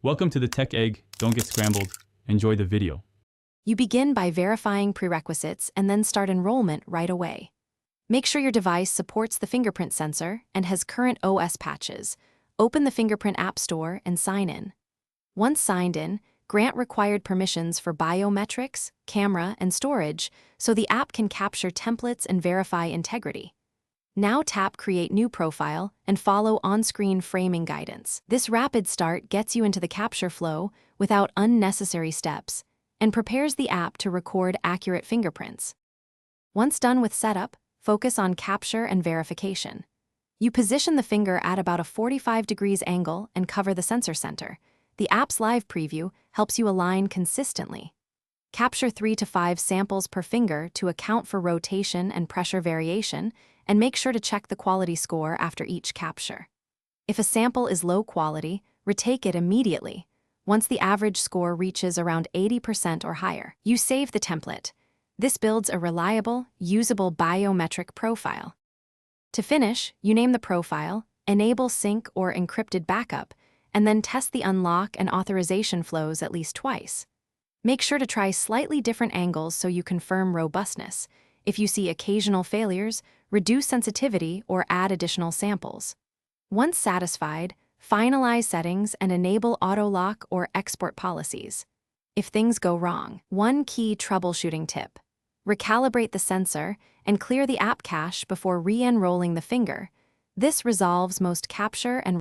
Welcome to the Tech Egg. Don't get scrambled. Enjoy the video. You begin by verifying prerequisites and then start enrollment right away. Make sure your device supports the fingerprint sensor and has current OS patches. Open the Fingerprint App Store and sign in. Once signed in, grant required permissions for biometrics, camera, and storage so the app can capture templates and verify integrity. Now tap Create New Profile and follow on-screen framing guidance. This rapid start gets you into the capture flow without unnecessary steps and prepares the app to record accurate fingerprints. Once done with setup, focus on capture and verification. You position the finger at about a 45 degrees angle and cover the sensor center. The app's live preview helps you align consistently. Capture 3 to 5 samples per finger to account for rotation and pressure variation, and make sure to check the quality score after each capture. If a sample is low quality, retake it immediately. Once the average score reaches around 80% or higher, you save the template. This builds a reliable, usable biometric profile. To finish, you name the profile, enable sync or encrypted backup, and then test the unlock and authorization flows at least twice. Make sure to try slightly different angles so you confirm robustness. If you see occasional failures, reduce sensitivity or add additional samples. Once satisfied, finalize settings and enable auto-lock or export policies. If things go wrong, one key troubleshooting tip: recalibrate the sensor and clear the app cache before re-enrolling the finger. This resolves most capture and...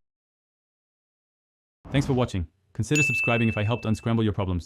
Thanks for watching. Consider subscribing if I helped unscramble your problems.